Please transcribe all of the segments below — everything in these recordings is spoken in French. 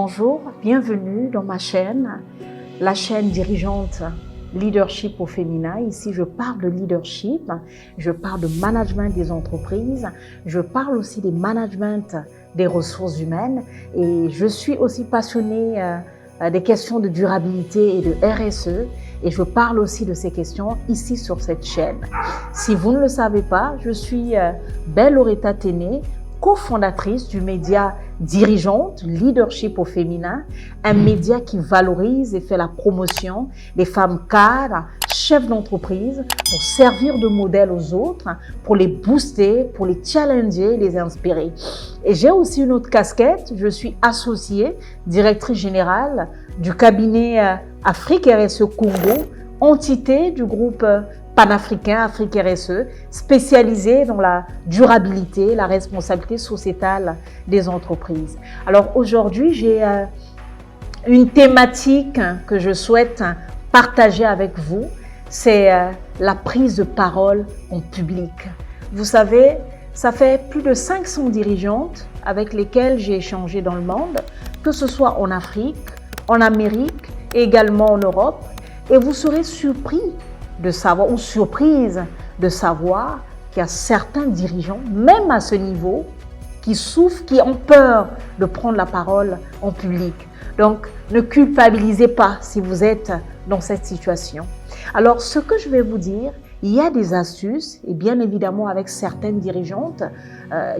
Bonjour, bienvenue dans ma chaîne, la chaîne dirigeante Leadership au féminin. Ici, je parle de leadership, je parle de management des entreprises, je parle aussi des management des ressources humaines et je suis aussi passionnée des questions de durabilité et de RSE et je parle aussi de ces questions ici sur cette chaîne. Si vous ne le savez pas, je suis Belle Loretta Téné, cofondatrice du média Dirigeante Leadership au féminin, un média qui valorise et fait la promotion des femmes cadres, chefs d'entreprise, pour servir de modèle aux autres, pour les booster, pour les challenger, les inspirer. Et j'ai aussi une autre casquette, je suis associée, directrice générale du cabinet Afrique RSE Congo, entité du groupe panafricain Afrique RSE, spécialisé dans la durabilité, la responsabilité sociétale des entreprises. Alors aujourd'hui, j'ai une thématique que je souhaite partager avec vous, c'est la prise de parole en public. Vous savez, ça fait plus de 500 dirigeantes avec lesquelles j'ai échangé dans le monde, que ce soit en Afrique, en Amérique et également en Europe, et vous serez surpris de savoir ou surprise de savoir qu'il y a certains dirigeants, même à ce niveau, qui souffrent, qui ont peur de prendre la parole en public. Donc, ne culpabilisez pas si vous êtes dans cette situation. Alors, ce que je vais vous dire, il y a des astuces, et bien évidemment avec certaines dirigeantes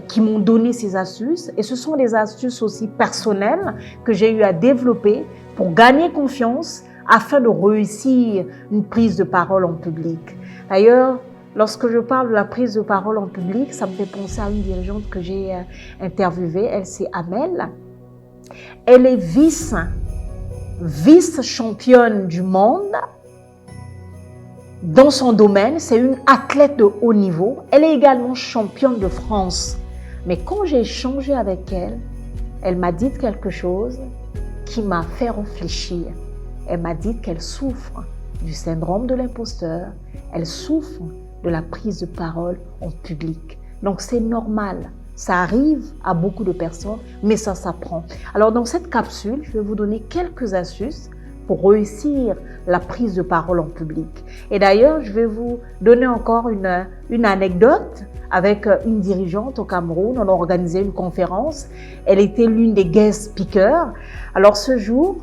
qui m'ont donné ces astuces, et ce sont des astuces aussi personnelles que j'ai eu à développer pour gagner confiance, afin de réussir une prise de parole en public. D'ailleurs, lorsque je parle de la prise de parole en public, ça me fait penser à une dirigeante que j'ai interviewée, elle c'est Amel. Elle est vice-championne du monde dans son domaine, c'est une athlète de haut niveau. Elle est également championne de France. Mais quand j'ai échangé avec elle, elle m'a dit quelque chose qui m'a fait réfléchir. Elle m'a dit qu'elle souffre du syndrome de l'imposteur, elle souffre de la prise de parole en public. Donc c'est normal, ça arrive à beaucoup de personnes, mais ça s'apprend. Alors dans cette capsule, je vais vous donner quelques astuces pour réussir la prise de parole en public. Et d'ailleurs, je vais vous donner encore une anecdote avec une dirigeante au Cameroun. On a organisé une conférence, elle était l'une des guest speakers. Alors ce jour,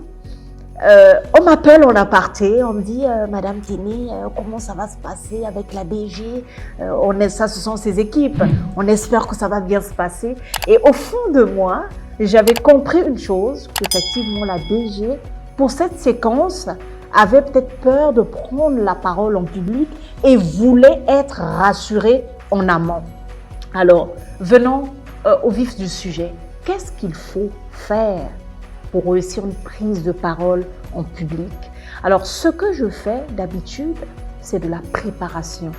on m'appelle en aparté, on me dit Madame Téné, comment ça va se passer avec la DG, ça ce sont ses équipes, on espère que ça va bien se passer. Et au fond de moi, j'avais compris une chose, qu'effectivement la DG, pour cette séquence, avait peut-être peur de prendre la parole en public et voulait être rassurée en amont. Alors, venons au vif du sujet. Qu'est-ce qu'il faut faire pour réussir une prise de parole en public? Alors, ce que je fais d'habitude, c'est de la préparation.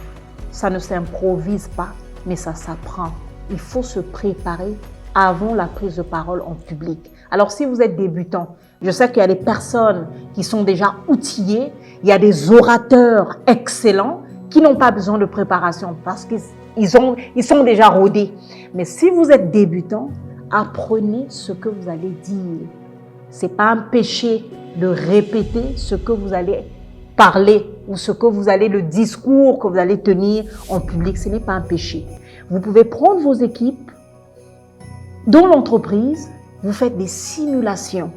Ça ne s'improvise pas, mais ça s'apprend. Il faut se préparer avant la prise de parole en public. Alors, si vous êtes débutant, je sais qu'il y a des personnes qui sont déjà outillées, il y a des orateurs excellents qui n'ont pas besoin de préparation parce qu'ils sont déjà rodés. Mais si vous êtes débutant, apprenez ce que vous allez dire. C'est pas un péché de répéter ce que vous allez parler ou le discours que vous allez tenir en public. Ce n'est pas un péché. Vous pouvez prendre vos équipes dans l'entreprise, vous faites des simulations.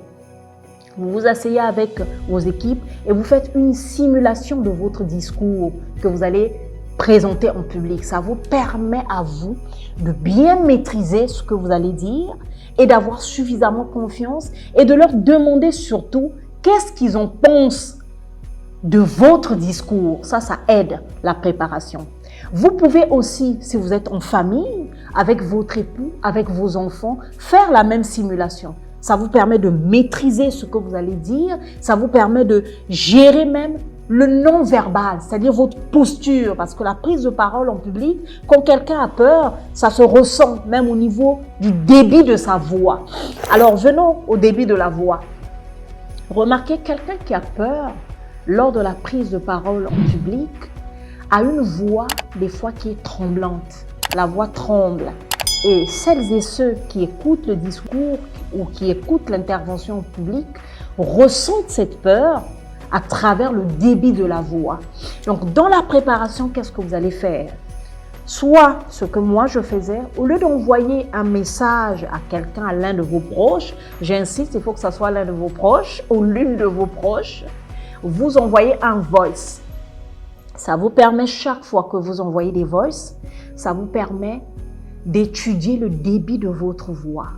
Vous vous asseyez avec vos équipes et vous faites une simulation de votre discours que vous allez présenter en public. Ça vous permet à vous de bien maîtriser ce que vous allez dire et d'avoir suffisamment confiance et de leur demander surtout qu'est-ce qu'ils en pensent de votre discours. Ça aide la préparation. Vous pouvez aussi, si vous êtes en famille, avec votre époux, avec vos enfants, faire la même simulation. Ça vous permet de maîtriser ce que vous allez dire, ça vous permet de gérer même le non-verbal, c'est-à-dire votre posture, parce que la prise de parole en public, quand quelqu'un a peur, ça se ressent même au niveau du débit de sa voix. Alors venons au débit de la voix. Remarquez, quelqu'un qui a peur lors de la prise de parole en public a une voix des fois qui est tremblante. La voix tremble. Et celles et ceux qui écoutent le discours, ou qui écoutent l'intervention en public ressentent cette peur à travers le débit de la voix. Donc, dans la préparation, qu'est-ce que vous allez faire? Soit ce que moi je faisais, au lieu d'envoyer un message à quelqu'un, à l'un de vos proches, j'insiste, il faut que ce soit l'un de vos proches ou l'une de vos proches, vous envoyez un voice. Ça vous permet, chaque fois que vous envoyez des voices, ça vous permet d'étudier le débit de votre voix.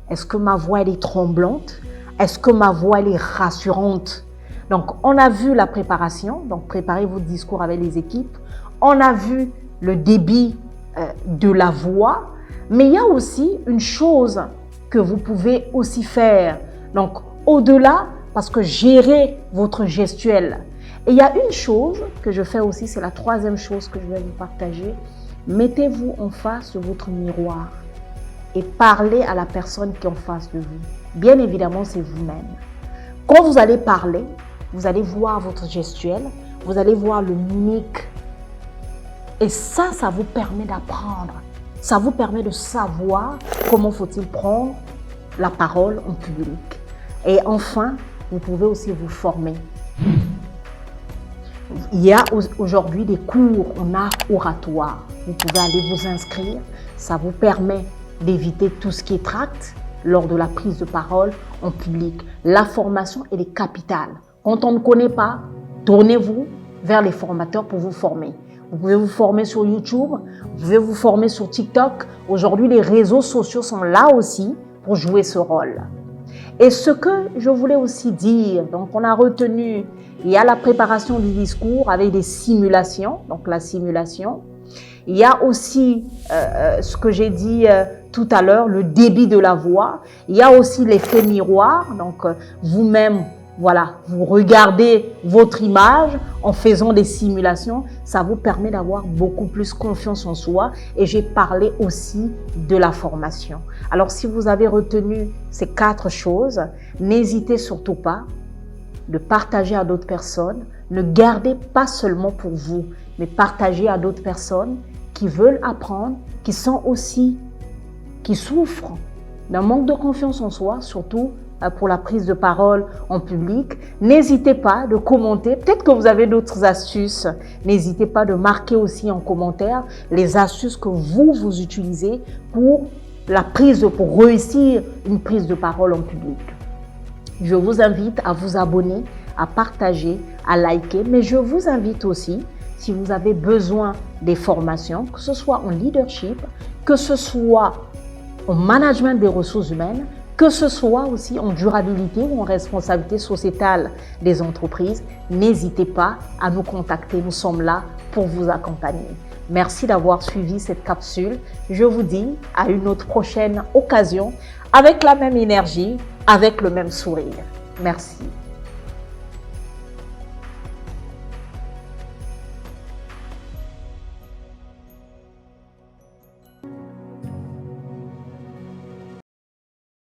Est-ce que ma voix elle est tremblante? Est-ce que ma voix elle est rassurante? Donc, on a vu la préparation, donc préparez votre discours avec les équipes. On a vu le débit de la voix, mais il y a aussi une chose que vous pouvez aussi faire. Donc, au-delà, parce que gérer votre gestuelle. Et il y a une chose que je fais aussi, c'est la troisième chose que je vais vous partager. Mettez-vous en face de votre miroir et parlez à la personne qui est en face de vous. Bien évidemment, c'est vous-même. Quand vous allez parler, vous allez voir votre gestuelle, vous allez voir le mimique. Et ça vous permet d'apprendre. Ça vous permet de savoir comment faut-il prendre la parole en public. Et enfin, vous pouvez aussi vous former. Il y a aujourd'hui des cours en art oratoire. Vous pouvez aller vous inscrire. Ça vous permet d'éviter tout ce qui est tract lors de la prise de parole en public. La formation, elle est capitale. Quand on ne connaît pas, tournez-vous vers les formateurs pour vous former. Vous pouvez vous former sur YouTube, vous pouvez vous former sur TikTok. Aujourd'hui, les réseaux sociaux sont là aussi pour jouer ce rôle. Et ce que je voulais aussi dire, donc on a retenu, il y a la préparation du discours avec des simulations, donc la simulation. Il y a aussi ce que j'ai dit tout à l'heure, le débit de la voix. Il y a aussi l'effet miroir, donc vous-même, voilà, vous regardez votre image en faisant des simulations. Ça vous permet d'avoir beaucoup plus confiance en soi. Et j'ai parlé aussi de la formation. Alors, si vous avez retenu ces 4 choses, n'hésitez surtout pas de partager à d'autres personnes. Ne gardez pas seulement pour vous, mais partagez à d'autres personnes qui veulent apprendre, qui souffrent d'un manque de confiance en soi, surtout pour la prise de parole en public. N'hésitez pas de commenter. Peut-être que vous avez d'autres astuces. N'hésitez pas de marquer aussi en commentaire les astuces que vous utilisez pour réussir une prise de parole en public. Je vous invite à vous abonner, à partager, à liker, mais je vous invite aussi, si vous avez besoin des formations, que ce soit en leadership, que ce soit en management des ressources humaines, que ce soit aussi en durabilité ou en responsabilité sociétale des entreprises, n'hésitez pas à nous contacter. Nous sommes là pour vous accompagner. Merci d'avoir suivi cette capsule. Je vous dis à une autre prochaine occasion avec la même énergie, avec le même sourire. Merci.